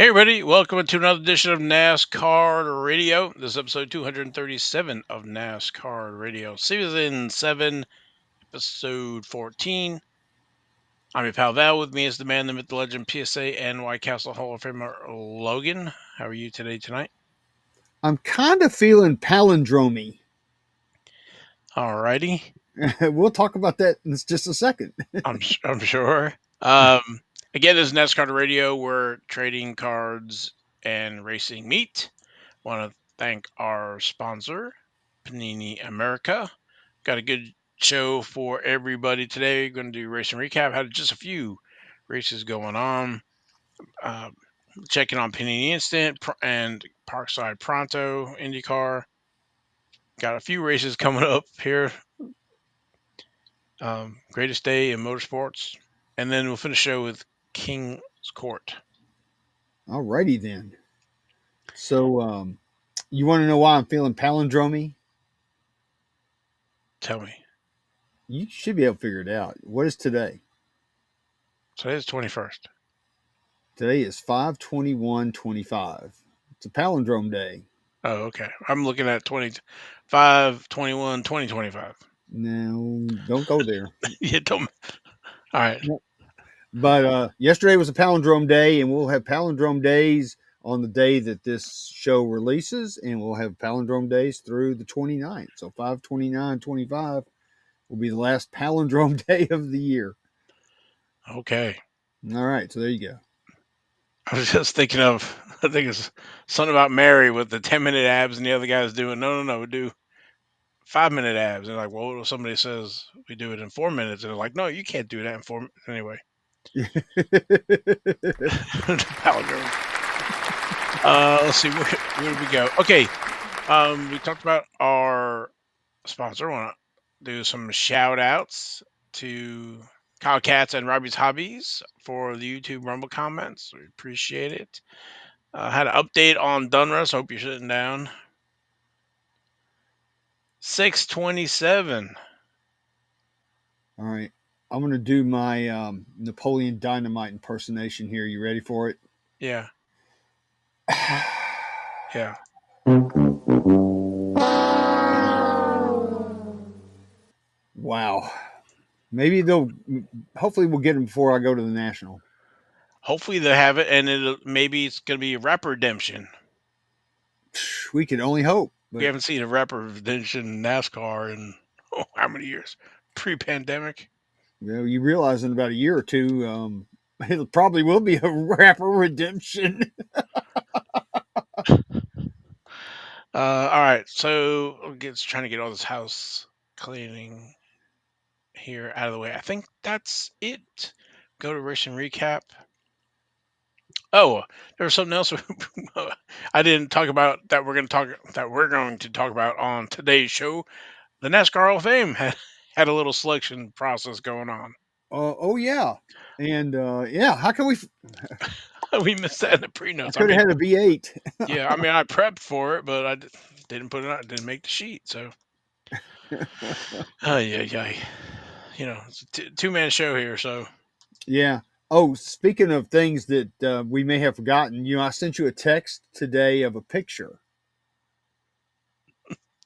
Hey everybody, welcome to another edition of NasCard Radio. This is episode 237 of NasCard Radio. Season 7, episode 14. I'm your pal Val. With me is the man, the myth, the legend, PSA and White Castle Hall of Famer Logan. How are you today tonight? I'm kind of feeling palindromy. Alrighty. We'll talk about that in just a second. I'm sure. Again, this is NasCard Radio where trading cards and racing meet. Want to thank our sponsor, Panini America. Got a good show for everybody today. Going to do racing recap. Had just a few races going on. Uh, Checking on Panini Instant and Parkside Pronto IndyCar. Got a few races coming up here. Greatest day in motorsports, and then we'll finish the show with King's Court. Alrighty then. So, you want to know why I'm feeling palindromy? Tell me. You should be able to figure it out. What is today? Today's 21st. Today is 5/21/25. It's a palindrome day. Oh, okay. I'm looking at 25, 21, 2025. No, don't go there. Yeah, don't. All right. But yesterday was a palindrome day, and we'll have palindrome days on the day that this show releases, and we'll have palindrome days through the 29th. So 5/29/25 will be the last palindrome day of the year. Okay. All right, so there you go. I was just thinking of, I think it's something about Mary with the 10-minute abs, and the other guy's doing, no, we do 5-minute abs. And like, well, what if somebody says we do it in 4 minutes? And they're like, no, you can't do that in 4 minutes. Anyway, palindrome. Let's see, where did we go? Okay. We talked about our sponsor. I want to do some shout outs to Kyle Katz and Robbie's Hobbies for the YouTube Rumble comments. We appreciate it. Had an update on Dunruss. Hope you're sitting down. 627. All right, I'm going to do my Napoleon Dynamite impersonation here. You ready for it? Yeah. Yeah. Wow. Maybe they'll. Hopefully, we'll get them before I go to the national. Hopefully they have it, and maybe it's going to be a rapper redemption. We can only hope. We haven't seen a rapper redemption in NASCAR in how many years? Pre-pandemic. Well, you realize in about a year or two, it probably will be a rapper redemption. All right, so trying to get all this house cleaning here out of the way. I think that's it. Go to race and recap. Oh, there was something else I didn't talk about that we're going to talk about on today's show. The NASCAR Hall of Fame had a little selection process going on. Oh yeah, and yeah. How can we? We missed that in the pre I notes. I could have mean, had a V8. yeah, I mean, I prepped for it, but didn't put it out, didn't make the sheet. So, yeah. It's a two-man show here. So, Yeah. Oh, speaking of things that we may have forgotten, I sent you a text today of a picture.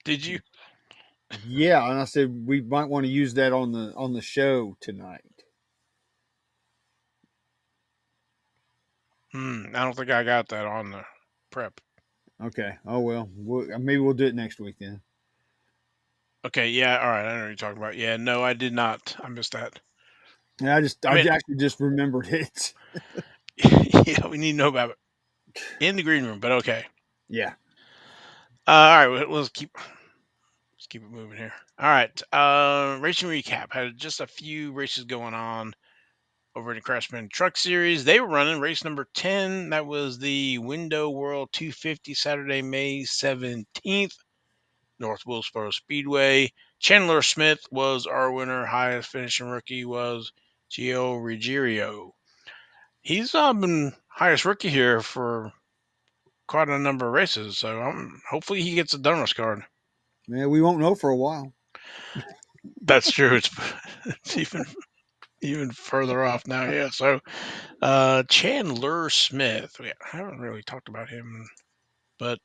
did you? Yeah, and I said we might want to use that on the show tonight. I don't think I got that on the prep. Okay. Oh well, maybe we'll do it next week then. Okay, yeah, all right. I know what you're talking about. Yeah, no, I did not. I missed that. Yeah, I I mean, actually just remembered it. yeah, we need to know about it in the green room, but okay. Yeah. All right, let's keep it moving here. All right, racing recap had just a few races going on over in the Craftsman Truck Series. They were running race number 10. That was the Window World 250 Saturday, May 17th, North Wilkesboro Speedway. Chandler Smith was our winner. Highest finishing rookie was Gio Ruggiero. He's been highest rookie here for quite a number of races, so hopefully he gets a Dunruss card. Yeah, we won't know for a while. That's true. It's even even further off now. Yeah. So Chandler Smith. I haven't really talked about him, but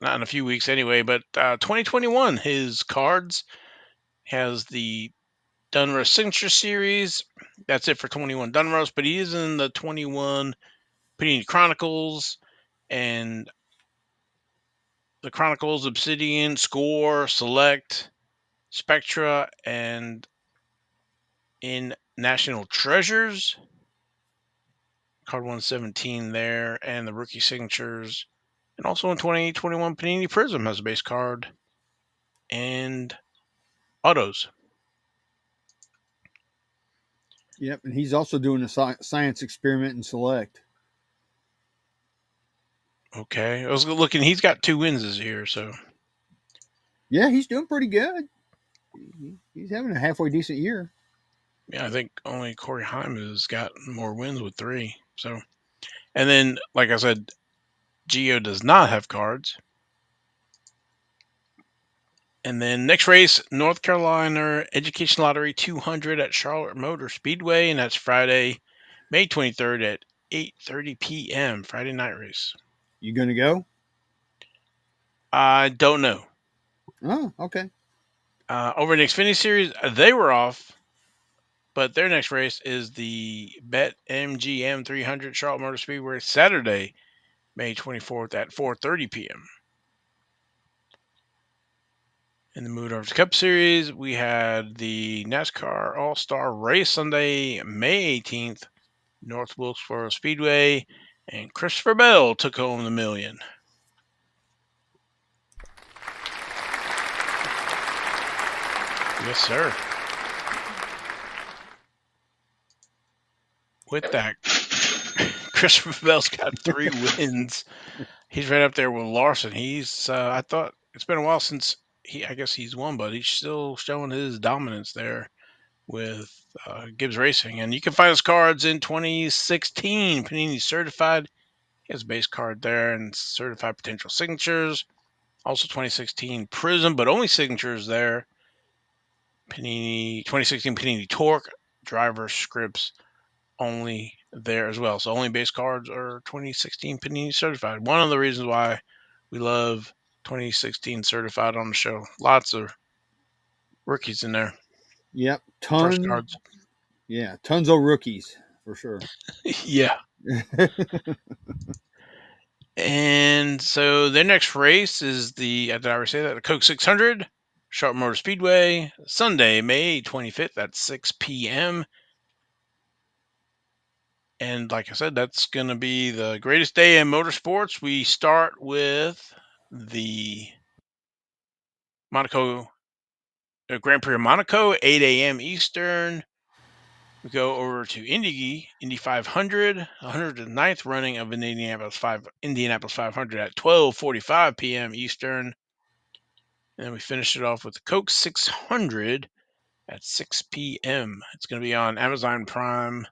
not in a few weeks anyway. But 2021, his cards has the Dunros Signature Series. That's it for 21 Dunros, but he is in the 21 Panini Chronicles and the Chronicles, Obsidian, Score, Select, Spectra, and in National Treasures. Card 117 there, and the rookie signatures. And also in 2021, Panini Prism has a base card and autos. Yep, and he's also doing a science experiment in Select. Okay. I was looking, he's got 2 wins this year, so Yeah, he's doing pretty good. He's having a halfway decent year. yeah, I think only Corey Heim has got more wins with 3. So, and then, like I said, Gio does not have cards. And then next race, North Carolina Education Lottery 200 at Charlotte Motor Speedway, and that's Friday, May 23rd at 8:30 p.m. Friday night race. You gonna go? I don't know. Oh, okay. Over the Xfinity Series, they were off, but their next race is the Bet MGM 300 Charlotte Motor Speedway Saturday, May 24th at 4:30 p.m. In the Mood Cup Series, we had the NASCAR All-Star Race Sunday, May 18th, North Wilkesboro Speedway, and Christopher Bell took home the million. Yes, sir. With that, Christopher Bell's got 3 wins. He's right up there with Larson. I thought it's been a while since I guess he's won, but he's still showing his dominance there with Gibbs Racing. And you can find his cards in 2016 Panini Certified. He has a base card there and certified potential signatures. Also 2016 Prism, but only signatures there. Panini 2016 Panini Torque, driver scripts only there as well. So only base cards are 2016 Panini certified. One of the reasons why we love 2016 certified on the show. Lots of rookies in there. Yep, First ton. cards. Yeah, tons of rookies for sure. Yeah. And so their next race is did I already say that? The Coke 600, Sharp Motor Speedway, Sunday, May 25th at 6 p.m. And like I said, that's going to be the greatest day in motorsports. We start with the Monaco Grand Prix of Monaco, 8 a.m. Eastern. We go over to Indy 500, 109th running of an Indianapolis 500 at 12:45 p.m. Eastern. And then we finish it off with the Coke 600 at 6 p.m. It's going to be on Amazon Prime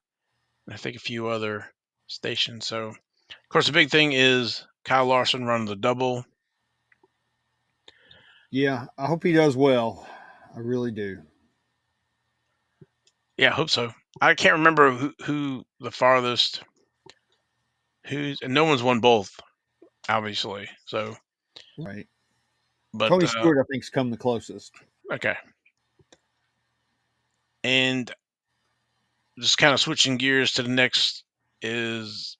and I think a few other stations. So, of course, the big thing is Kyle Larson running the double. Yeah, I hope he does well. I really do. Yeah, I hope so. I can't remember who the farthest and no one's won both, obviously. So, Right. but Tony Stewart, I think's come the closest. okay. And just kind of switching gears to the next is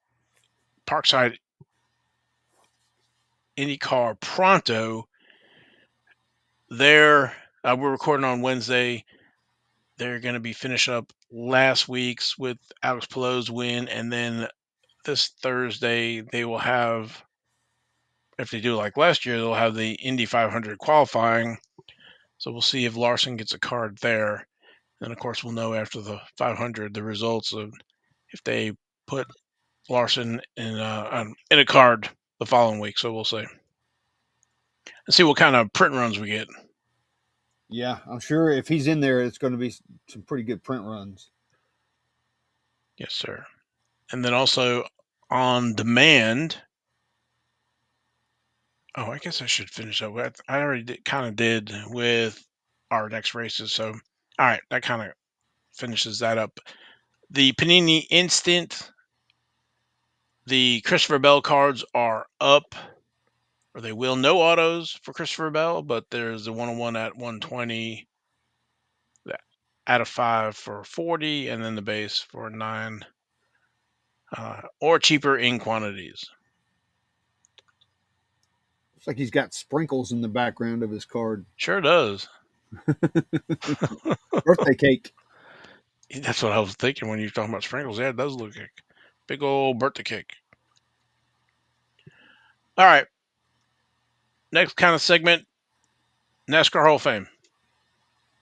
Parkside IndyCar Pronto. We're recording on Wednesday. They're going to be finishing up last week's with Alex Palou's win, and then this Thursday they will have, if they do like last year, they'll have the Indy 500 qualifying. So we'll see if Larson gets a card there. And of course, we'll know after the 500 the results of if they put Larson in a card the following week. So we'll see. And see what kind of print runs we get. Yeah, I'm sure if he's in there, it's going to be some pretty good print runs. Yes, sir. And then also on demand. Oh, I guess I should finish up with. I already kind of did with our next races. So, all right, that kind of finishes that up. The Panini Instant, the Christopher Bell cards are up, or they will. No autos for Christopher Bell, but there's the 101 at 120, the out of 5 for 40, and then the base for 9, or cheaper in quantities. Looks like he's got sprinkles in the background of his card. Sure does. Birthday cake. That's what I was thinking when you were talking about sprinkles. Yeah, it does look like big old birthday cake. All right, next kind of segment, NASCAR Hall of Fame.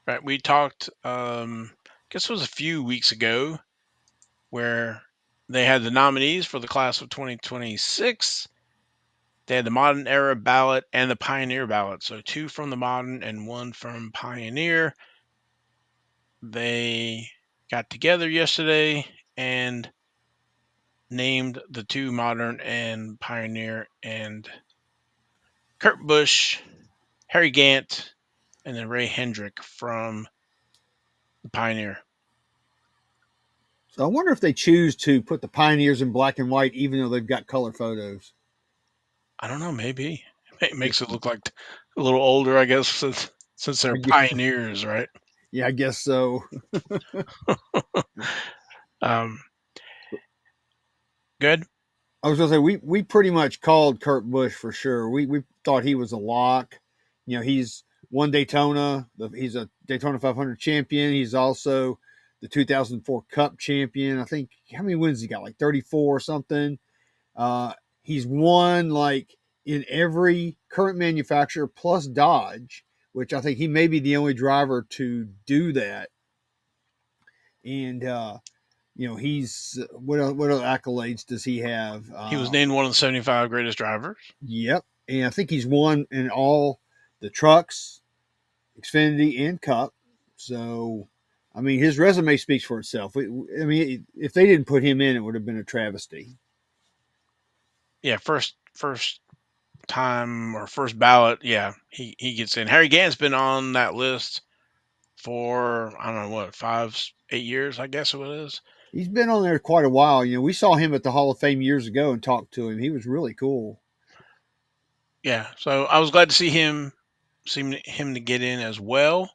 Right, we talked, I guess it was a few weeks ago, where they had the nominees for the class of 2026. They had the modern era ballot and the pioneer ballot. So 2 from the modern and 1 from pioneer. They got together yesterday and named the 2 modern and pioneer, and Kurt Busch, Harry Gant, and then Ray Hendrick from the pioneer. So I wonder if they choose to put the pioneers in black and white, even though they've got color photos. I don't know, maybe. It makes it look like a little older, I guess, since they're pioneers, right? Yeah, I guess so. Um, good. I was gonna say we pretty much called Kurt Busch for sure. We thought he was a lock. You know, he's won Daytona. He's a Daytona 500 champion. He's also the 2004 Cup champion. I think how many wins he got? Like 34 or something. He's won like in every current manufacturer plus Dodge, which I think he may be the only driver to do that. And you know, he's what other accolades does he have? He was named one of the 75 greatest drivers. Yep, and I think he's won in all the trucks, Xfinity, and Cup. So, I mean, his resume speaks for itself. I mean, if they didn't put him in, it would have been a travesty. Yeah, first time or first ballot. Yeah, he gets in. Harry Gant's been on that list for I don't know what 5 8 years, I guess it is. He's been on there quite a while. You know, we saw him at the Hall of Fame years ago and talked to him. He was really cool. Yeah, so I was glad to see him to get in as well.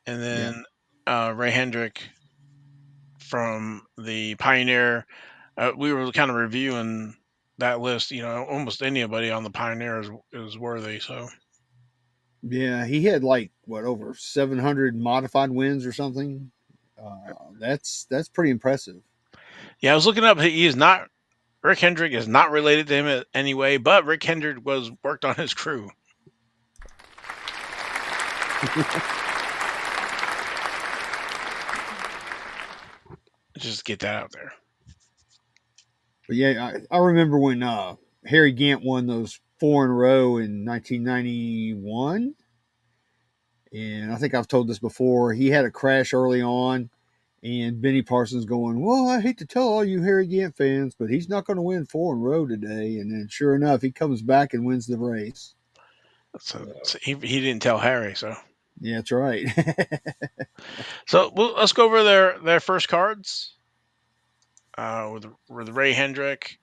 And Yeah. then Ray Hendrick from the Pioneer. We were kind of reviewing that list. You know, almost anybody on the Pioneer is worthy. So Yeah, he had like what over 700 modified wins or something. That's pretty impressive. yeah, I was looking up. He is not Rick Hendrick is not related to him in any way, but Rick Hendrick was worked on his crew. Just get that out there. But yeah, I remember when Harry Gant won those 4 in a row in 1991. And I think I've told this before. He had a crash early on, and Benny Parsons going, "Well, I hate to tell all you Harry Gant fans, but he's not going to win 4 in a row today." And then, sure enough, he comes back and wins the race. So he didn't tell Harry. So Yeah, that's right. let's go over their first cards. With Ray Hendrick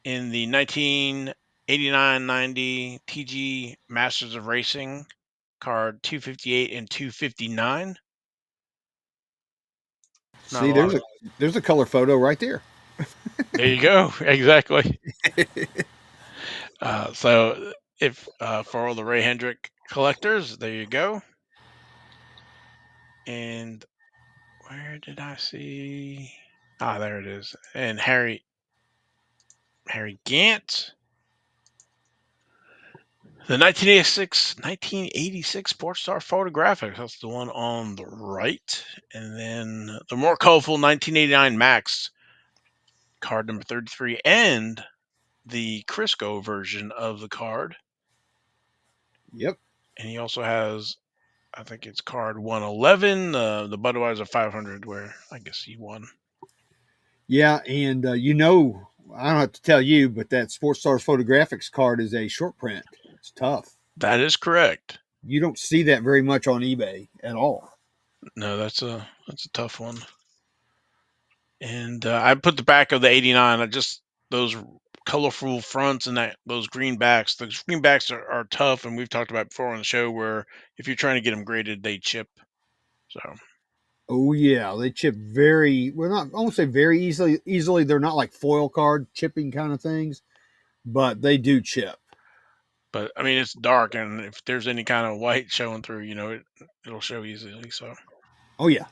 in the 1989-90 TG Masters of Racing card 258 and 259. Not See, a lot of. there's a color photo right there. There you go. Exactly. So if for all the Ray Hendrick collectors, there you go. And where did I see? Ah, there it is. And Harry Gant. The 1986 Sports Star Photographics. That's the one on the right. And then the more colorful 1989 Max card number 33 and the Crisco version of the card. Yep. And he also has, I think it's card 111, the Budweiser 500, where I guess he won. Yeah, and you know, I don't have to tell you, but that Sports Stars Photographics card is a short print. It's tough. That is correct. You don't see that very much on eBay at all. No, that's a tough one. And I put the back of the '89. I just those colorful fronts and that those green backs. The green backs are tough, and we've talked about before on the show where if you're trying to get them graded, they chip. So, Oh yeah, they chip very well. Not I won't say very easily. Easily, they're not like foil card chipping kind of things, but they do chip. but I mean, it's dark, and if there's any kind of white showing through, it'll show easily. So, Oh yeah,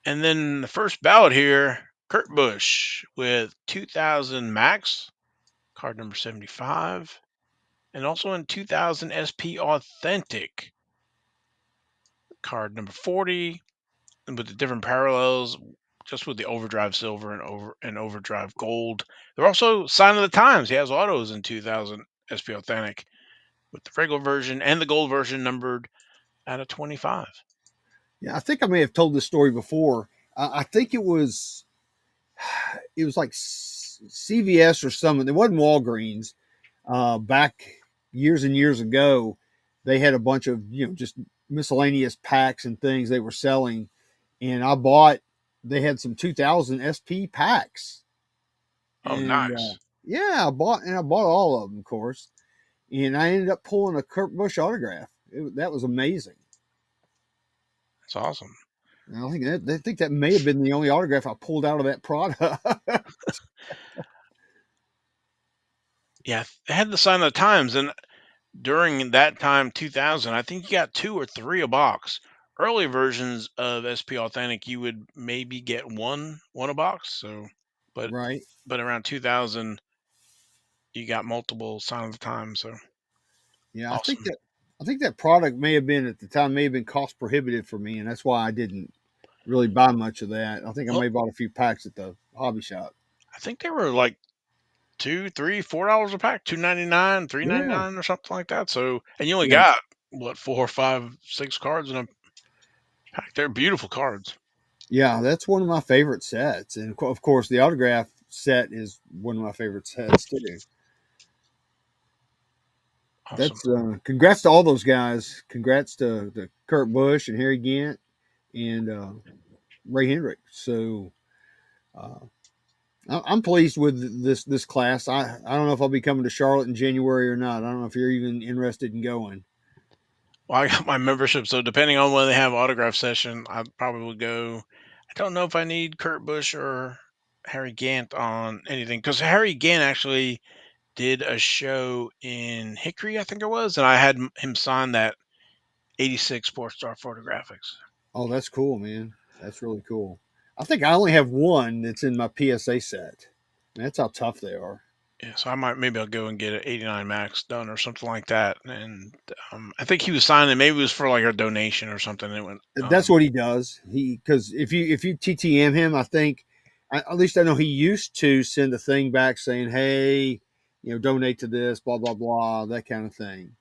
and then the first ballot here, Kurt Busch with 2000 Max card number 75, and also in 2000 SP Authentic card number 40, and with the different parallels, just with the overdrive silver and overdrive gold. They're also sign of the times. He has autos in 2000 SP Authentic with the regular version and the gold version numbered out of 25. yeah. I think I may have told this story before. I think it was like CVS or something. It wasn't Walgreens. Back years and years ago, they had a bunch of just miscellaneous packs and things they were selling, and I bought. They had some 2000 SP packs, Oh, and nice. yeah, I bought all of them, of course, and I ended up pulling a Kurt Busch autograph. That was amazing. That's awesome. And I think that may have been the only autograph I pulled out of that product. Yeah, they had the sign of the times, and during that time, 2000, I think you got two or three a box. Early versions of SP Authentic, you would maybe get one a box. So, but Right? around 2000, you got multiple sign of the times. So Yeah, awesome. I think that product may have been at the time may have been cost prohibitive for me, and that's why I didn't really buy much of that. I think I Well, may have bought a few packs at the hobby shop. I think they were like two, $3, $4 a pack, 2.99, three ninety Yeah, nine, or something like that. So, and you only yeah, got what, four, five, six cards in a pack. They're beautiful cards. yeah. That's one of my favorite sets, and of course, the autograph set is one of my favorite sets too. Awesome. That's congrats to all those guys. Congrats to Kurt Busch and Harry Gant and Ray Hendrick. So uh, I'm pleased with this class. I don't know if I'll be coming to Charlotte in January or not. I don't know if you're even interested in going. Well, I got my membership, so depending on when they have autograph session, I probably would go. I don't know if I need Kurt Busch or Harry Gant on anything because Harry Gant actually did a show in Hickory, I think it was, and I had him sign that '86 Sports Star Photographics. Oh, that's cool, man. That's really cool. I think I only have one that's in my PSA set. That's how tough they are. Yeah, so maybe I'll go and get an '89 Max done or something like that. And I think he was signing. Maybe it was for like a donation or something. It went. That's what he does. He because if you TTM him, I think at least I know he used to send a thing back saying, "Hey, donate to this, blah blah blah," that kind of thing.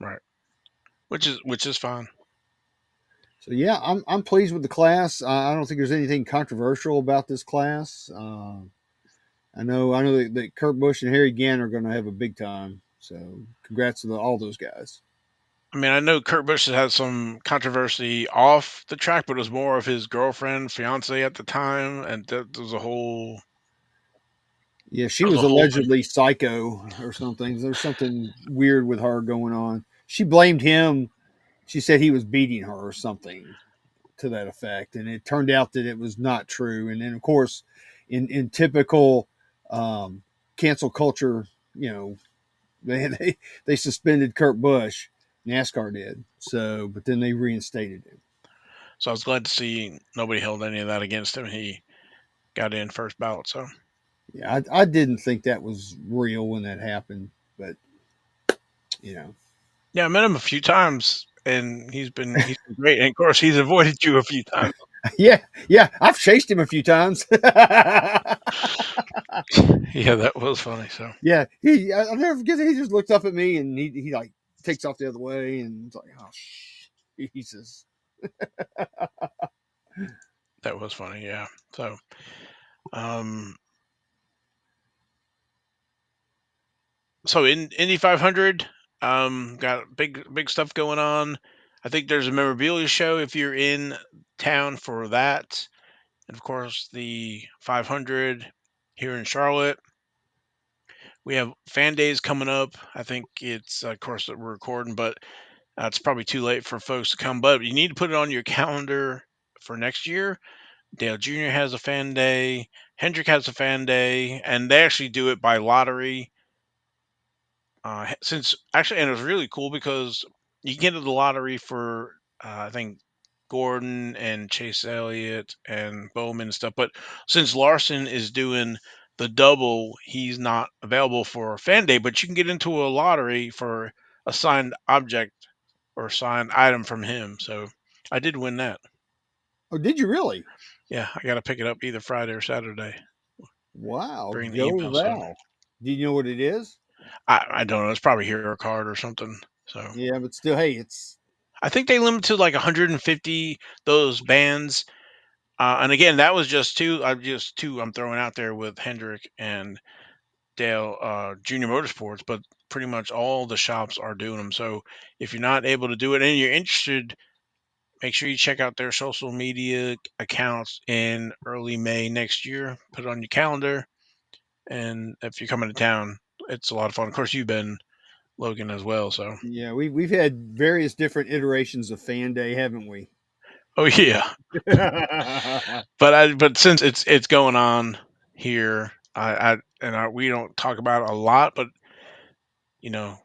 Right, which is fine. Yeah, I'm pleased with the class. I don't think there's anything controversial about this class. I know that Kurt Busch and Harry Gant are going to have a big time. So congrats to all those guys. I mean, I know Kurt Busch has had some controversy off the track, but it was more of his girlfriend, fiance at the time, and there was a whole Yeah, she there was was a whole thing. allegedly psycho or something. There's something weird with her going on. She blamed him. She said he was beating her or something to that effect, and it turned out that it was not true. And then, of course, in typical um, cancel culture, they suspended Kurt Busch. NASCAR did so, but then they reinstated him. So I was glad to see nobody held any of that against him. He got in first ballot. So Yeah, I didn't think that was real when that happened, but you know, yeah, I met him a few times, and he's been great. And of course, he's avoided you a few times. yeah, yeah, I've chased him a few times. Yeah, that was funny. So Yeah, I'll never forget that he just looks up at me and he like takes off the other way and it's like, oh, Jesus. that was funny. Yeah. So um, so in Indy 500. Got big stuff going on. I think there's a memorabilia show if you're in town for that, and of course the 500 here in Charlotte. We have fan days coming up. I think it's of course that we're recording, but it's probably too late for folks to come. But you need to put it on your calendar for next year. Dale Jr. has a fan day. Hendrick has a fan day, and they actually do it by lottery. Since actually, and it was really cool because you can get into the lottery for I think Gordon and Chase Elliott and Bowman and stuff. But since Larson is doing the double, he's not available for fan day. But you can get into a lottery for a signed object or signed item from him. So I did win that. Oh, did you really? Yeah, I got to pick it up either Friday or Saturday. Wow, Bring the go email. So thou. Do you know what it is? I don't know. It's probably Hero Card or something. So Yeah, but still, hey, it's I think they limit to like 150 those bands. And again, that was just two. I just two. I'm throwing out there with Hendrick and Dale Junior Motorsports, but pretty much all the shops are doing them. So if you're not able to do it and you're interested, make sure you check out their social media accounts in early May next year. Put it on your calendar, and if you're coming to town, it's a lot of fun. Of course, you've been Logan as well. So yeah. We've had various different iterations of fan day, haven't we? oh yeah, but since it's going on here, we don't talk about it a lot, but you know,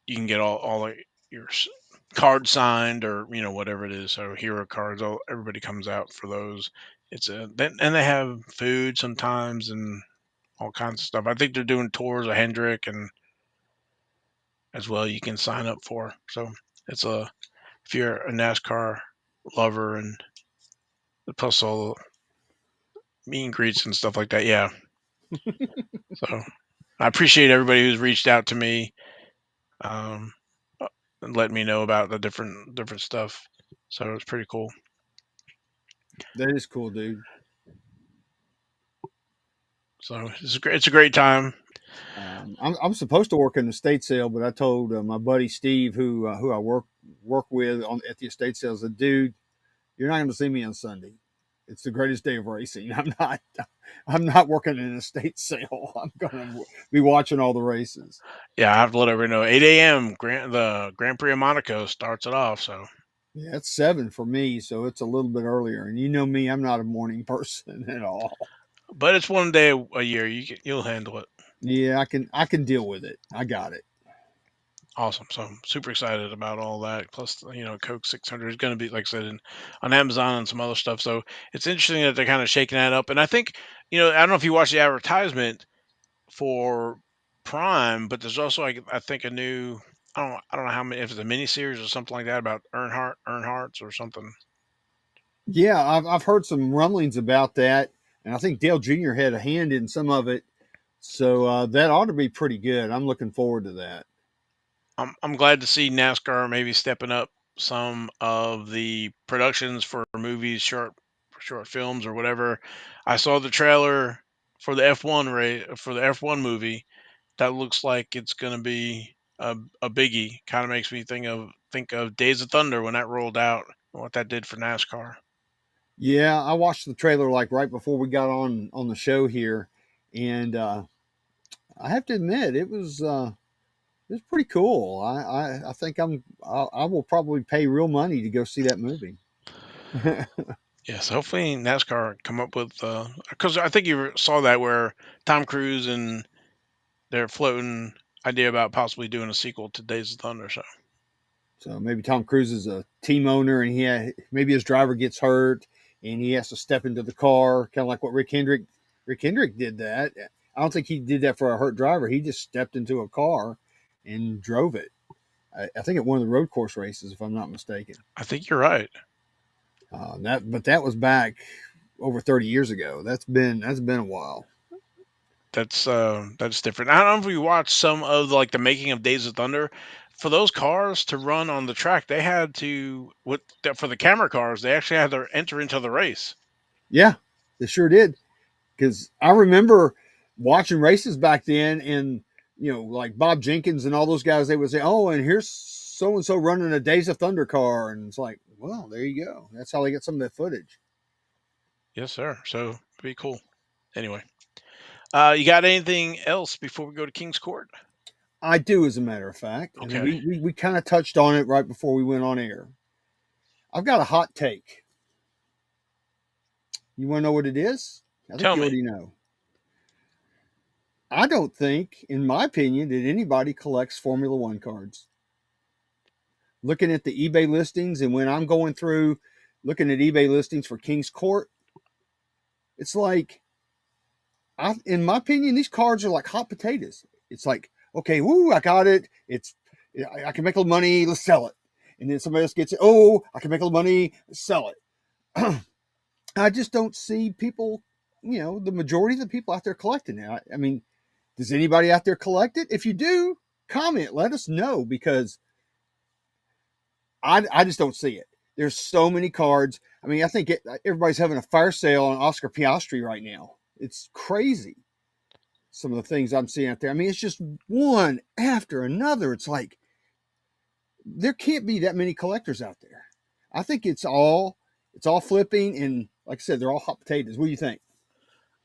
you can get all your cards signed or whatever it is. So hero cards, everybody comes out for those. And they have food sometimes and all kinds of stuff. I think they're doing tours of Hendrick and as well you can sign up for. So it's a if you're a NASCAR lover and plus all the meet and greets and stuff like that. Yeah. So I appreciate everybody who's reached out to me, um, and letting me know about the different stuff. So it's pretty cool. That is cool, dude. So it's a great time. I'm supposed to work in the estate sale, but I told my buddy Steve, who I work with at the estate sales, said, dude, you're not going to see me on Sunday. It's the greatest day of racing. I'm not working in an estate sale. I'm going to be watching all the races. Yeah, I have to let everybody know. 8 a.m. The Grand Prix of Monaco starts it off. So, Yeah, it's 7 for me, so it's a little bit earlier. And you know me, I'm not a morning person at all. but it's one day a year. You'll handle it. Yeah, I can deal with it. I got it. Awesome. So I'm super excited about all that. Plus, Coke 600 is going to be, like I said, on Amazon and some other stuff. So it's interesting that they're kind of shaking that up. And I think, I don't know if you watched the advertisement for Prime, but there's also like I think a new I don't know how many if it's a mini series or something like that about Earnhardt's or something. Yeah, I've heard some rumblings about that, and I think Dale Jr. had a hand in some of it. So that ought to be pretty good. I'm looking forward to that. I'm glad to see NASCAR maybe stepping up some of the productions for movies, short films or whatever. I saw the trailer for the F1 movie. That looks like it's going to be a biggie. Kind of makes me think of Days of Thunder when that rolled out and what that did for NASCAR. Yeah, I watched the trailer like right before we got on the show here, and I have to admit it was pretty cool. I think I will probably pay real money to go see that movie. Yes, hopefully NASCAR come up with because I think you saw that where Tom Cruise and they're floating idea about possibly doing a sequel to Days of Thunder. So So maybe Tom Cruise is a team owner, and maybe his driver gets hurt, and he has to step into the car, kind of like what Rick Hendrick did that. I don't think he did that for a hurt driver. He just stepped into a car and drove it. I think at one of the road course races, if I'm not mistaken. I think you're right. But that was back over 30 years ago. That's been a while. That's different. I don't know if you watched some of like the making of Days of Thunder. For those cars to run on the track, they had to for the camera cars. They actually had to enter into the race. Yeah, they sure did. Because I remember watching races back then, and like Bob Jenkins and all those guys, they would say, "Oh, and here's so and so running a Days of Thunder car," and it's like, well, there you go. That's how they get some of that footage. Yes, sir. So pretty cool. Anyway, you got anything else before we go to King's Court? I do, as a matter of fact, and Okay, we kind of touched on it right before we went on air. I've got a hot take. You want to know what it is? I think tell you me. already know. I don't think, in my opinion, that anybody collects Formula One cards. Looking at the eBay listings, and when I'm going through looking at eBay listings for King's Court, it's like, in my opinion, these cards are like hot potatoes. It's like, okay, woo, I got it. I can make a little money. Let's sell it. And then somebody else gets it. Oh, I can make a little money. Let's sell it. I just don't see people. The majority of the people out there collecting it. I mean, does anybody out there collect it? If you do, comment. Let us know, because I just don't see it. There's so many cards. I mean, I think everybody's having a fire sale on Oscar Piastri right now. It's crazy, some of the things I'm seeing out there. I mean, it's just one after another. It's like there can't be that many collectors out there. I think it's all flipping, and like I said, they're all hot potatoes. What do you think?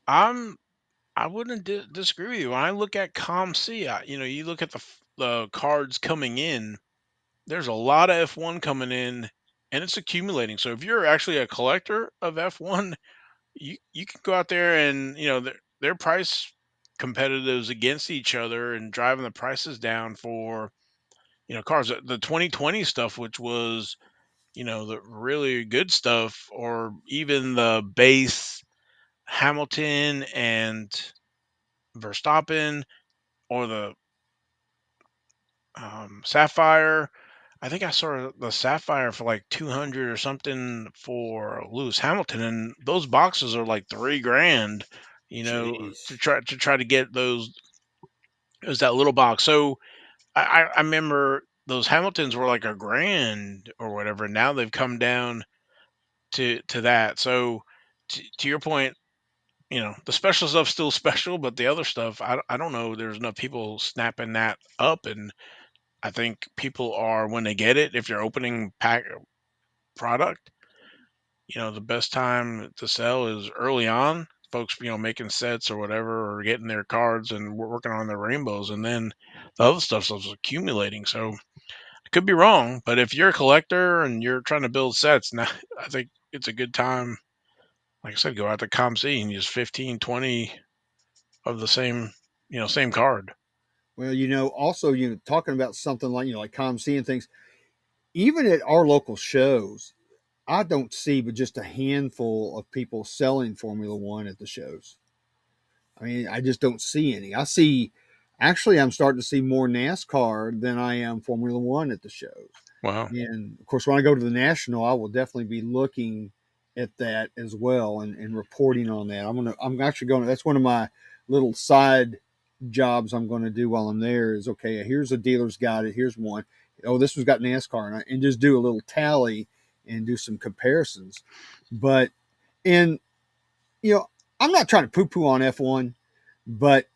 I'm I wouldn't disagree with you. When I look at ComC, you look at the cards coming in. There's a lot of F1 coming in, and it's accumulating. So if you're actually a collector of F1, you can go out there and their price competitives against each other and driving the prices down for cars. The 2020 stuff, which was the really good stuff, or even the base Hamilton and Verstappen, or the Sapphire. I think I saw the Sapphire for like 200 or something for Lewis Hamilton, and those boxes are like 3 grand. To Jeez. try to get those. It was that little box. So I remember those Hamiltons were like a grand or whatever. Now they've come down to that. So to your point, the special stuff's still special, but the other stuff, I don't know. There's enough people snapping that up, and I think people are, when they get it, if you're opening pack product, the best time to sell is early on. Folks, making sets or whatever, or getting their cards and working on their rainbows, and then the other stuff's accumulating. So I could be wrong, but if you're a collector and you're trying to build sets, now I think it's a good time. Like I said, go out to ComC and use 15, 20 of the same card. Well, also, talking about something like, like ComC and things, even at our local shows, I don't see but just a handful of people selling Formula One at the shows. I mean, I just don't see any. Actually, I'm starting to see more NASCAR than I am Formula One at the shows. Wow. And of course, when I go to the national, I will definitely be looking at that as well, and reporting on that. I'm actually going to, that's one of my little side jobs I'm going to do while I'm there is, okay, here's a dealer's got it. Here's one. Oh, this one's got NASCAR, and just do a little tally and do some comparisons. But, and, you know, I'm not trying to poo poo on F1, but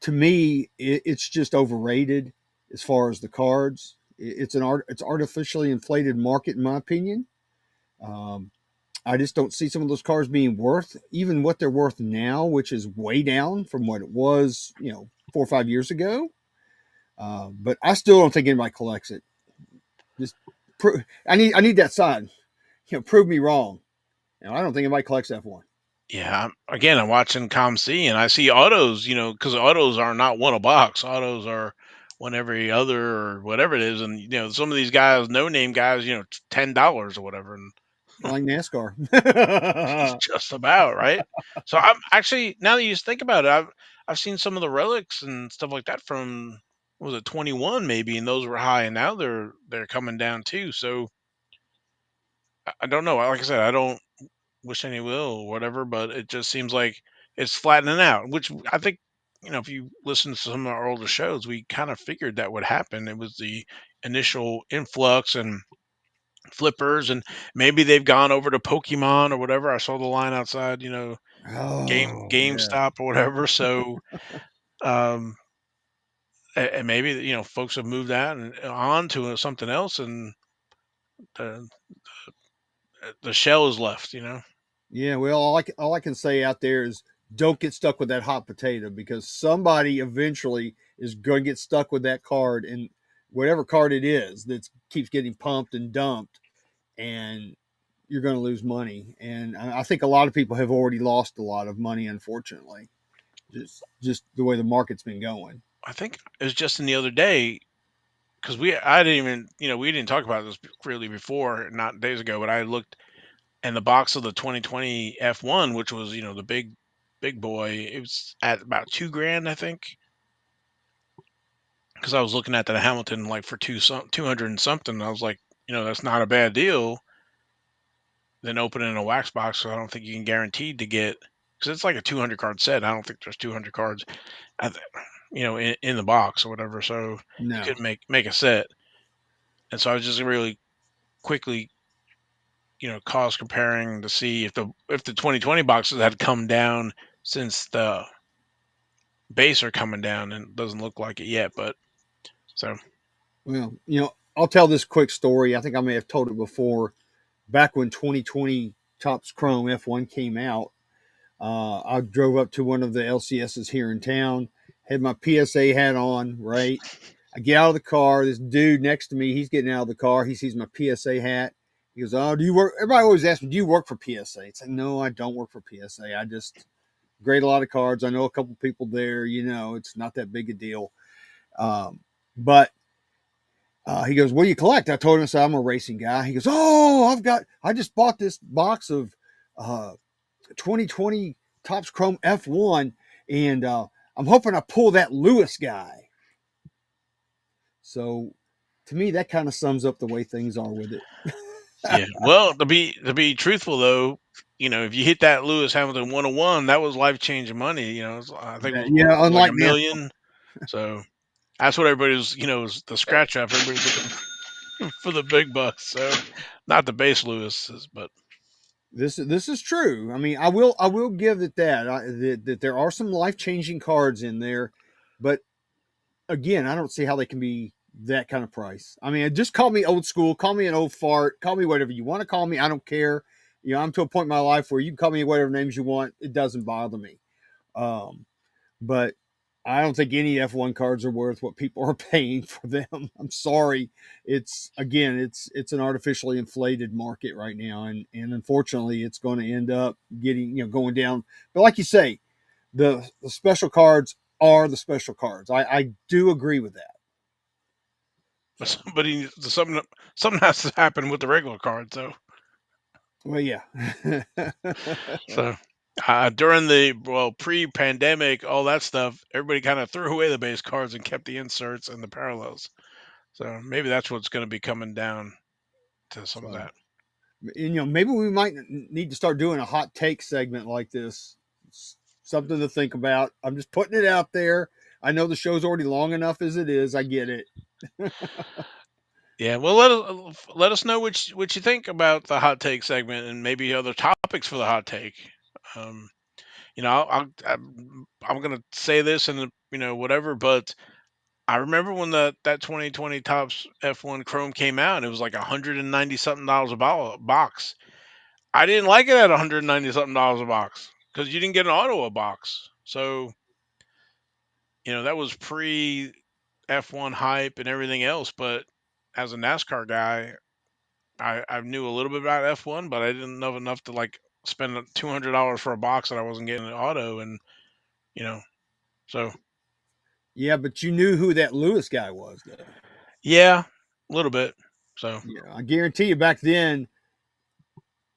to me, it's just overrated as far as the cards. It's artificially inflated market, in my opinion. Um, I just don't see some of those cars being worth even what they're worth now, which is way down from what it was, 4 or 5 years ago. But I still don't think anybody collects it. Just I need that side. Prove me wrong. I don't think anybody collects F1. Yeah, again, I'm watching ComC and I see autos, because autos are not one a box. Autos are one every other or whatever it is, and some of these guys, no name guys, $10 or whatever, and Like NASCAR. just about right. So I'm actually, now that you just think about it, I've seen some of the relics and stuff like that from, what was it, 21 maybe, and those were high, and now they're coming down too. So I don't know. Like I said, I don't wish any will or whatever, but it just seems like it's flattening out, which I think, if you listen to some of our older shows, we kind of figured that would happen. It was the initial influx and flippers, and maybe they've gone over to Pokemon or whatever. I saw the line outside, Oh yeah. GameStop or whatever. So, um, and maybe folks have moved that and on to something else, and the the shell is left. Yeah, well, all I can say out there is don't get stuck with that hot potato because somebody eventually is going to get stuck with that card and whatever card it is that keeps getting pumped and dumped, and you're going to lose money. And I think a lot of people have already lost a lot of money, unfortunately, just the way the market's been going. I think it was just in the other day because I didn't even we didn't talk about this really before, not days ago, but I looked in the box of the 2020 F1, which was the big boy. It was at about 2 grand, I think, because I was looking at the Hamilton like for 200 and something. I was like, that's not a bad deal. Then opening a wax box, so I don't think you can guaranteed to get because it's like a 200 card set. I don't think there's 200 cards, at the, in the box or whatever. So you No, couldn't make a set. And so I was just really quickly, cost comparing to see if the 2020 boxes had come down since the base are coming down, and it doesn't look like it yet. But so well, I'll tell this quick story. I think I may have told it before. Back when 2020 Topps Chrome F1 came out, I drove up to one of the LCSs here in town, had my PSA hat on, right? I get out of the car. This dude next to me, he's getting out of the car. He sees my PSA hat. He goes, "Oh, do you work?" Everybody always asks me, "Do you work for PSA?" It's like, no, I don't work for PSA. I just grade a lot of cards. I know a couple people there. It's not that big a deal. But he goes, "What do you collect?" I told him, "So I'm a racing guy." He goes, "Oh, I just bought this box of uh, 2020 Topps Chrome F1, and I'm hoping I pull that Lewis guy." So to me, that kind of sums up the way things are with it. yeah. Well, to be truthful though, if you hit that Lewis Hamilton 101, that was life changing money. I think it was worth Yeah, like unlike a NASCAR. million. So that's what everybody was. Was the scratch off. Everybody's looking for the big bucks. So not the base Lewis's, but This is true. I mean, I will give it that there are some life changing cards in there, but again, I don't see how they can be that kind of price. I mean, just call me old school, call me an old fart, call me whatever you want to call me. I don't care. I'm to a point in my life where you can call me whatever names you want. It doesn't bother me. Um, but I don't think any F1 cards are worth what people are paying for them. I'm sorry. It's an artificially inflated market right now, and unfortunately, it's going to end up getting going down. But like you say, the special cards are the special cards. I do agree with that. So something has to happen with the regular card. well, yeah, So during the pre-pandemic, all that stuff, everybody kind of threw away the base cards and kept the inserts and the parallels. So maybe that's what's going to be coming down to some of so that. maybe we might need to start doing a hot take segment like this. Something to think about. I'm just putting it out there. I know the show's already long enough as it is. I get it. Yeah, well, let us know what you think about the hot take segment and maybe other topics for the hot take. Um, I'm gonna say this and whatever, but I remember when that 2020 Topps F1 Chrome came out, and it was like 190 something dollars a box. I didn't like it at 190 something dollars a box because you didn't get an auto a box. So that was pre F1 hype and everything else. But as a NASCAR guy, I knew a little bit about F1, but I didn't know enough to like spend $200 for a box that I wasn't getting an auto, and you know, so Yeah, but you knew who that Lewis guy was, though. yeah, a little bit. So Yeah, I guarantee you back then,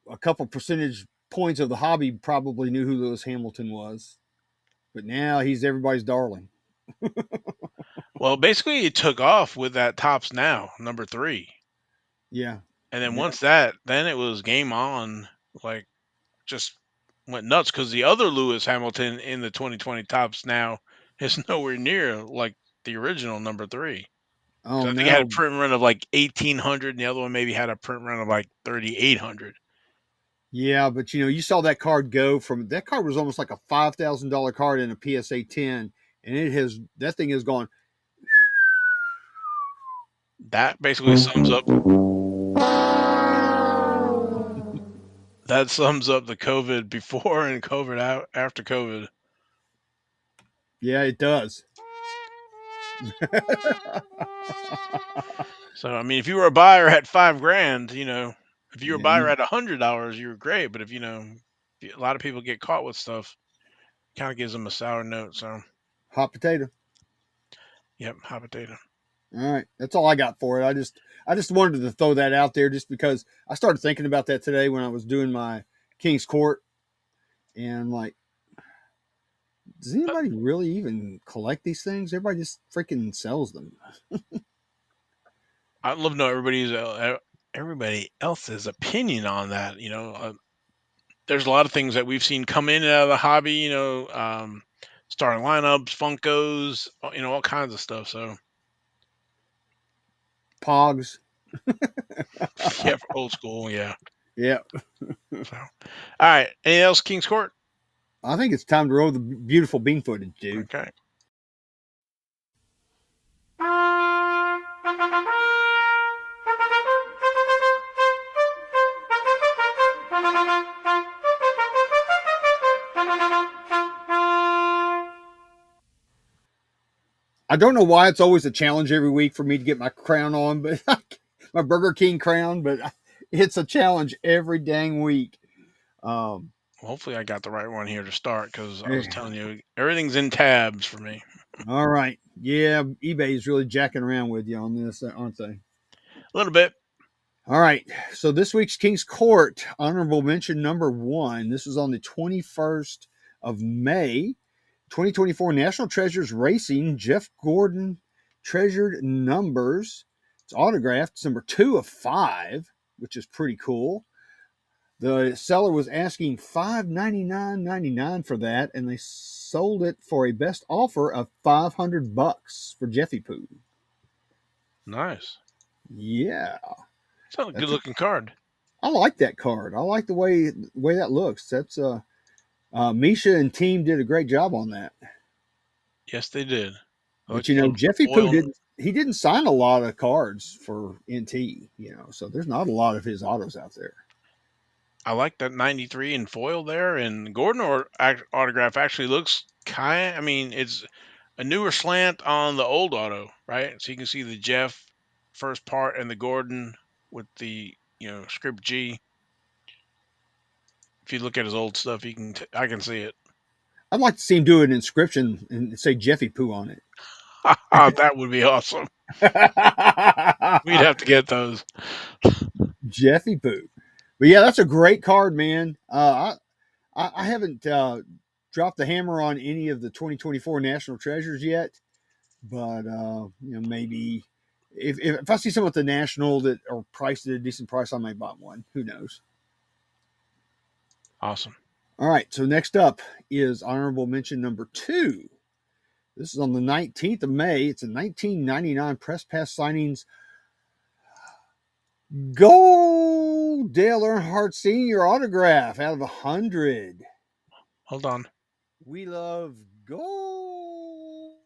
a couple percentage points of the hobby probably knew who Lewis Hamilton was. But now he's everybody's darling. well, basically it took off with that tops now number 3, Yeah, and then yeah. once that, then it was game on. Like just went nuts because the other Lewis Hamilton in the 2020 tops now is nowhere near like the original number 3. Oh Because I think it had a no. print run of like 1800, and the other one maybe had a print run of like 3800. Yeah, but you saw that card go from that card was almost like a $5,000 card in a PSA 10, and that thing has gone That basically sums up the COVID before and COVID out after COVID. Yeah, it does. So I mean, if you were a buyer at 5 grand, if you were a Yeah, buyer you at $100, you were great. But if a lot of people get caught with stuff, kind of gives them a sour note. So, hot potato. yep, hot potato. All right, that's all I got for it. I just wanted to throw that out there just because I started thinking about that today when I was doing my King's Court, and like, does anybody really even collect these things? Everybody just freaking sells them. I'd love to know everybody else's opinion on that. There's a lot of things that we've seen come in and out of the hobby. Starting lineups, Funkos, all kinds of stuff. So, Pogs. yeah, for old school, yeah. Yeah, So, all right. Anything else, King's Court? I think it's time to roll the beautiful bean footage, dude. Okay. I don't know why it's always a challenge every week for me to get my crown on, but my Burger King crown, but it's a challenge every dang week. Um, Well, hopefully, I got the right one here to start because I was eh, telling you everything's in tabs for me. all right. Yeah, eBay is really jacking around with you on this, aren't they? A little bit. All right. So this week's King's Court, honorable mention number one. This is on the 21st of May, 2024 National Treasures Racing, Jeff Gordon Treasured Numbers. It's autographed. It's number 2 of 5, which is pretty cool. The seller was asking $599.99 for that, and they sold it for a best offer of $500 for Jeffy Poo. Nice. Yeah, It's a good that's a. looking card. I like that card. I like the way that looks. That's Misha and team did a great job on that. Yes, they did. I like But the little Jeffy Poo foil. didn't sign a lot of cards for NT. So there's not a lot of his autos out there. I like that 93 in foil there. And Gordon autograph actually looks I mean, it's a newer slant on the old auto, right? So you can see the Jeff first part and the Gordon with the, script G. If you look at his old stuff, I can see it. I'd like to see him do an inscription and say Jeffy Poo on it. That would be awesome. We'd have to get those. Jeffy Poo. But yeah, that's a great card, man. I haven't dropped the hammer on any of the 2024 National Treasures yet, but maybe if I see some at the National that are priced at a decent price, I may buy one. Who knows? Awesome. All right. So next up is honorable mention number 2. This is on the 19th of May. It's a 1999 press pass signings gold Dale Earnhardt Sr. autograph out of 100. Hold on. We love gold.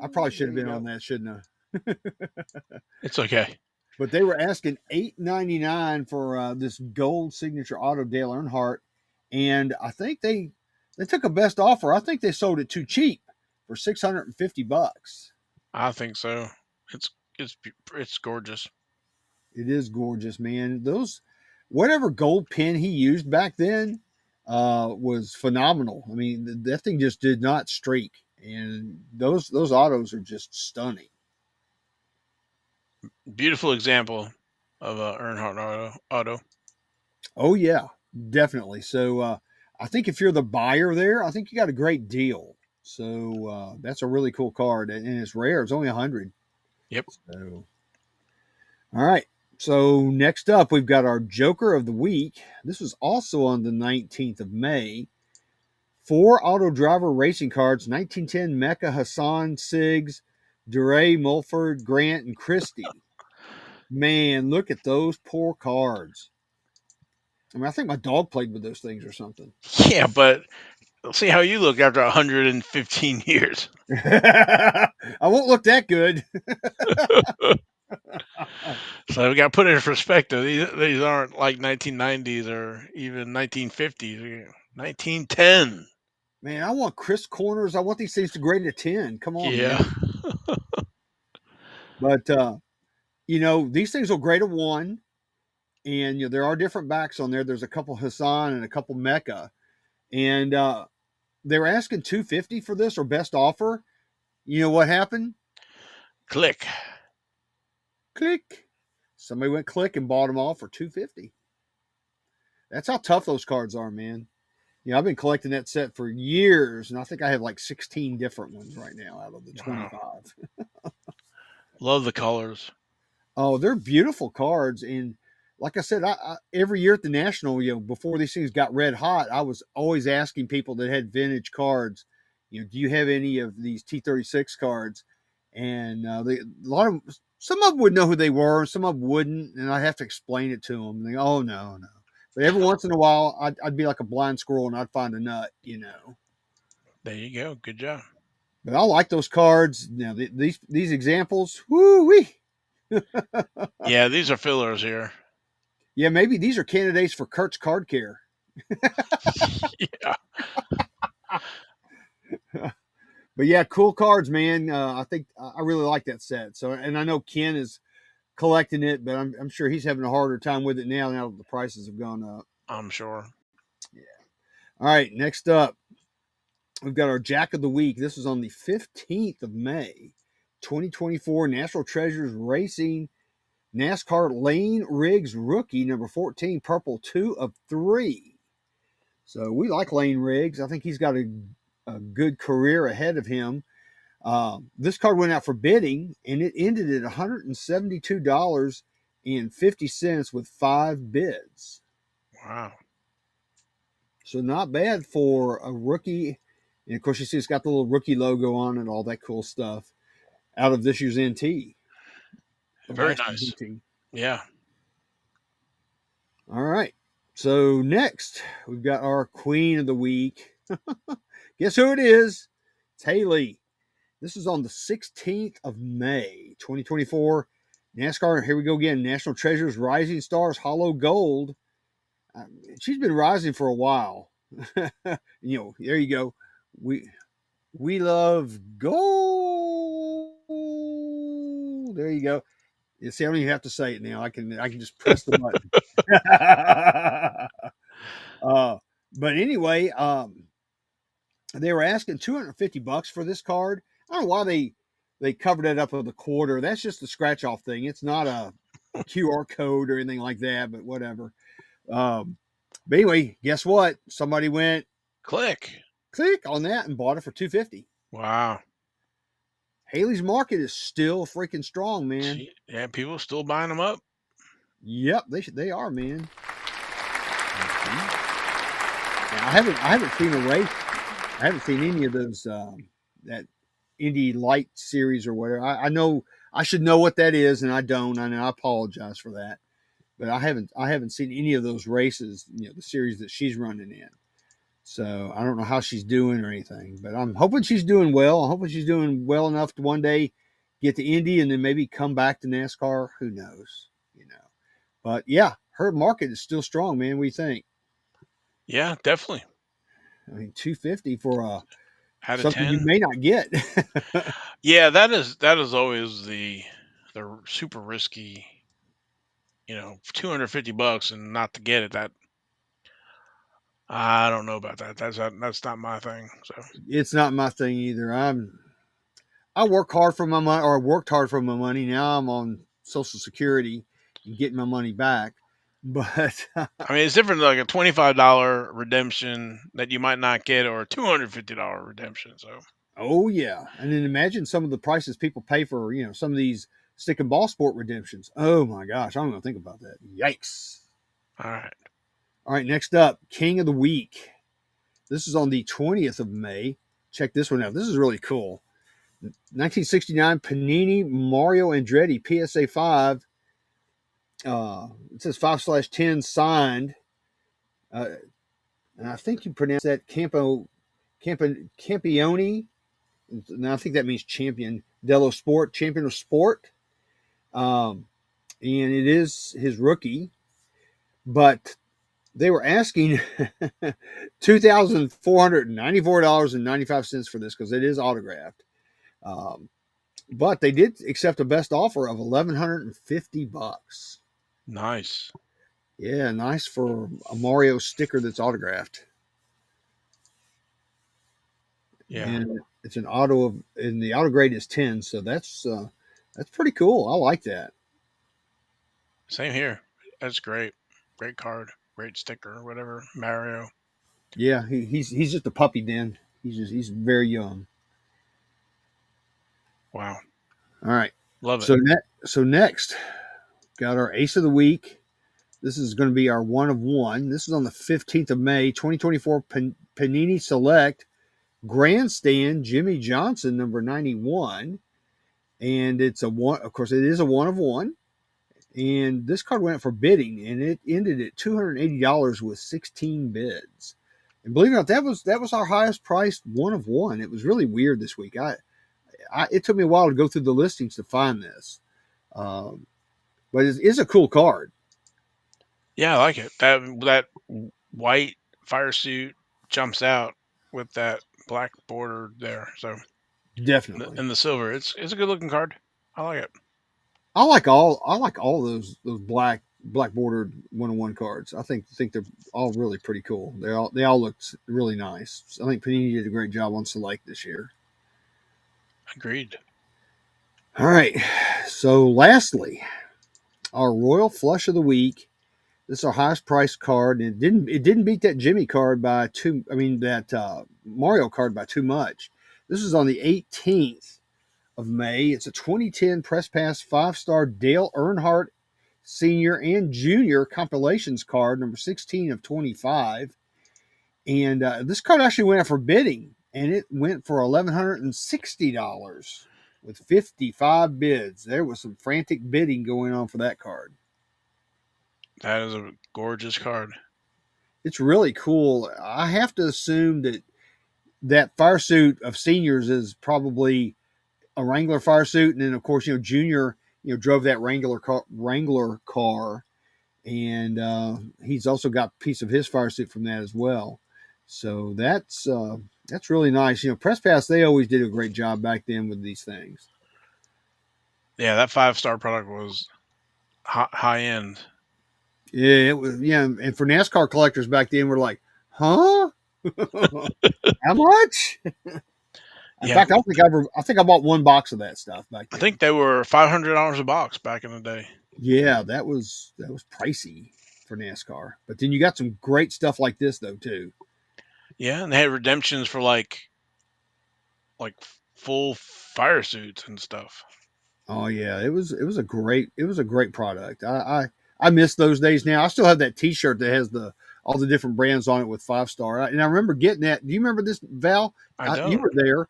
I probably should have been on that, shouldn't I? It's okay. But they were asking $899 for this gold signature auto Dale Earnhardt, and I think they took a best offer. I think they sold it too cheap for $650. I think so. It's it's gorgeous. It is gorgeous, man. Those whatever gold pen he used back then was phenomenal. I mean, that thing just did not streak, and those autos are just stunning. Beautiful example of a Earnhardt auto. Oh yeah, definitely. So I think if you're the buyer there, I think you got a great deal. So that's a really cool card, and it's rare. It's only 100. Yep. So all right. So next up, we've got our Joker of the Week. This was also on the 19th of May. 4 auto driver racing cards: 1910 Mecca Hassan Siggs, DeRay Mulford, Grant, and Christie. Man, look at those poor cards. I mean, I think my dog played with those things or something. Yeah, but let's see how you look after 115 years. I won't look that good. So we got to put it in perspective. These aren't like 1990s or even 1950s. 1910. Man, I want crisp corners. I want these things to grade a 10. Come on, Yeah. man. But these things will grade a 1, and there are different backs on there. There's a couple Hassan and a couple Mecca, and they were asking 250 for this or best offer. You know what happened? Click. Click. Somebody went click and bought them all for 250. That's how tough those cards are, man. I've been collecting that set for years, and I think I have like 16 different ones right now out of the Wow. 25. Love the colors. Oh, they're beautiful cards, and like I said, I every year at the National, before these things got red hot, I was always asking people that had vintage cards, do you have any of these T36 cards? And a lot of some of them would know who they were, some of them wouldn't, and I'd have to explain it to them. And they go, oh no, no. But every once in a while, I'd be like a blind squirrel and I'd find a nut. There you go. Good job. But I like those cards. Now these examples, whoo wee. Yeah, these are fillers here. Yeah, maybe these are candidates for Kurt's Card Care. Yeah. But yeah, cool cards, man. I think I really like that set. So, and I know Ken is collecting it, but I'm sure he's having a harder time with it now that the prices have gone up. I'm sure. Yeah. All right, next up, we've got our Jack of the Week. This is on the 15th of May, 2024. National Treasures Racing NASCAR Lane Riggs rookie number 14, purple 2 of 3. So we like Lane Riggs. I think he's got a good career ahead of him. This card went out for bidding, and it ended at $172.50 with 5 bids. Wow. So not bad for a rookie. And of course, you see it's got the little rookie logo on it, all that cool stuff out of this year's NT, the Very last year's nice. NT. Yeah. All right. So next, we've got our Queen of the Week. Guess who it is? It's Haley. This is on the 16th of May, 2024. NASCAR, here we go again. National Treasures Rising Stars Hollow Gold. She's been rising for a while. There you go. We love gold. There you go. You see, I don't even have to say it now. I can just press the button. uh, but anyway, they were asking $250 for this card. I don't know why they covered it up with a quarter. That's just a scratch off thing. It's not a QR code or anything like that. But whatever. But anyway, guess what? Somebody went Click. click on that and bought it for $250. Wow. Haley's Market is still freaking strong, man. Yeah, people still buying them up. Yep, they are, man. I haven't seen a race. I haven't seen any of those that Indy Light series or whatever. I know I should know what that is, and I don't, and I apologize for that. But I haven't seen any of those races, the series that she's running in. So I don't know how she's doing or anything, but I'm hoping she's doing well. I'm hoping she's doing well enough to one day get to Indy and then maybe come back to NASCAR. Who knows. But yeah, her market is still strong, man. What do you think? Yeah, definitely. I mean, 250 for Out of something you 10. may not get. Yeah, that is always the super risky, 250 bucks and not to get it. That I don't know about that. That's not my thing. So It's not my thing either. I work hard for my money, or worked hard for my money. Now I'm on Social Security and getting my money back. But I mean, it's different like a $25 redemption that you might not get or a $250 redemption. So oh yeah, and then imagine some of the prices people pay for some of these stick and ball sport redemptions. Oh my gosh, I'm going to think about that. Yikes! all right, All right, next up, King of the Week. This is on the 20th of May. Check this one out. This is really cool. 1969 Panini Mario Andretti PSA 5. It says 5/10 signed. Uh, and I think you pronounce that Campione. And I think that means champion. Dello Sport, champion of sport. Um, and it is his rookie, but they were asking $2,494.95 for this because it is autographed. Um, but they did accept a best offer of $1,150. Nice. Yeah, nice for a Mario sticker that's autographed, Yeah. and it's an auto of, and the auto grade is 10, so that's pretty cool. I like that. Same here. That's great. Great card. Great sticker. Whatever. Mario. Yeah, he's just a puppy. Then he's very young. Wow. All right, Love it. so next got our ace of the week. This is going to be our one of one. This is on the 15th of May, 2024. Panini Select Grandstand Jimmy Johnson, number 91. And it's a one, of course, it is a one of one. And this card went for bidding and it ended at $280 with 16 bids. And believe it or not, that was our highest priced one of one. It was really weird this week. It took me a while to go through the listings to find this. Um, but it's a cool card. Yeah, I like it. That white fire suit jumps out with that black border there. So Definitely. and the silver. It's a good looking card. I like it. I like all those black bordered 101 cards. I think they're all really pretty cool. They all look really nice. I think Panini did a great job on Select this year. Agreed. All right. So lastly, our Royal Flush of the Week. This is our highest priced card, and it didn't beat that Jimmy card by too. I mean that Mario card by too much. This is on the 18th of May. It's a 2010 Press Pass 5-star Dale Earnhardt Senior and Junior compilations card, number 16 of 25. And this card actually went out for bidding, and it went for $1,160 with 55 bids. There was some frantic bidding going on for that card. That is a gorgeous card. It's really cool. I have to assume that fire suit of seniors is probably a Wrangler fire suit, and then of course Junior drove that Wrangler car, and he's also got a piece of his fire suit from that as well. So that's really nice. Press Pass, they always did a great job back then with these things. Yeah, that 5-star product was high end. Yeah, it was. Yeah, and for NASCAR collectors back then, we're like, huh? How much? In Yeah, fact, I think I bought one box of that stuff back I think then. they were $500 a box back in the day. Yeah, that was pricey for NASCAR. But then you got some great stuff like this though too. Yeah, and they had redemptions for like full fire suits and stuff. Oh yeah, it was a great product. I miss those days now. I still have that T-shirt that has the all the different brands on it with 5-star. And I remember getting that. Do you remember this, Val? I You don't. were there.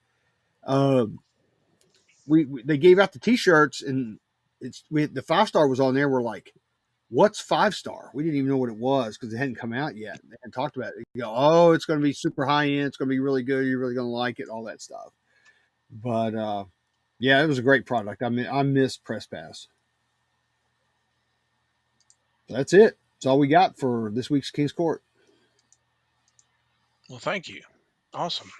Uh, they gave out the T-shirts and the 5-star was on there. We're like, what's 5-star? We didn't even know what it was because it hadn't come out yet. They hadn't talked about it. You go, oh, it's going to be super high end. It's going to be really good. You're really going to like it. All that stuff. But yeah, it was a great product. I mean, I miss Press Pass. So that's it. That's all we got for this week's King's Court. Well, thank you. Awesome.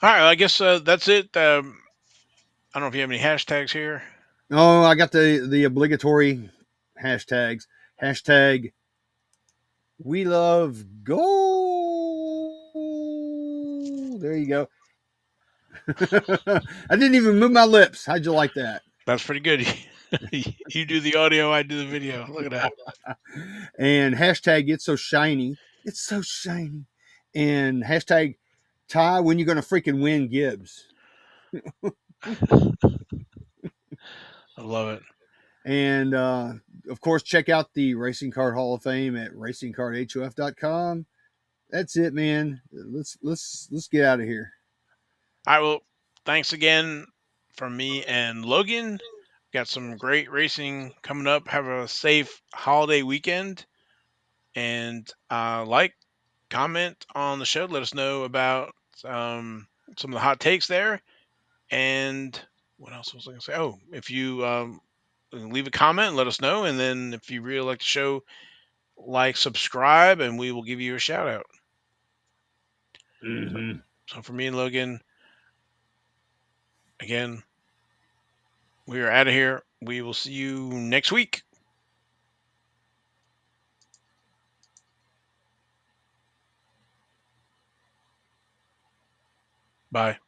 All right, I guess that's it. I don't know if you have any hashtags here. Oh, I got the obligatory hashtags. Hashtag we love gold. There you go. I didn't even move my lips. How'd you like that? That's pretty good. You do the audio, I do the video. Look at that. And hashtag it's so shiny. It's so shiny. And hashtag Ty, when you gonna freaking win Gibbs? I love it. And of course, check out the Racing Card Hall of Fame at racingcardhof.com. That's it, man. Let's get out of here. All right, well, thanks again from me and Logan. Got some great racing coming up. Have a safe holiday weekend. And comment on the show. Let us know about some of the hot takes there. And what else was I going to say? Oh, if you leave a comment and let us know. And then if you really like the show, like, subscribe, and we will give you a shout out. So, Mm-hmm. so for me and Logan, again, we are out of here. We will see you next week. Bye.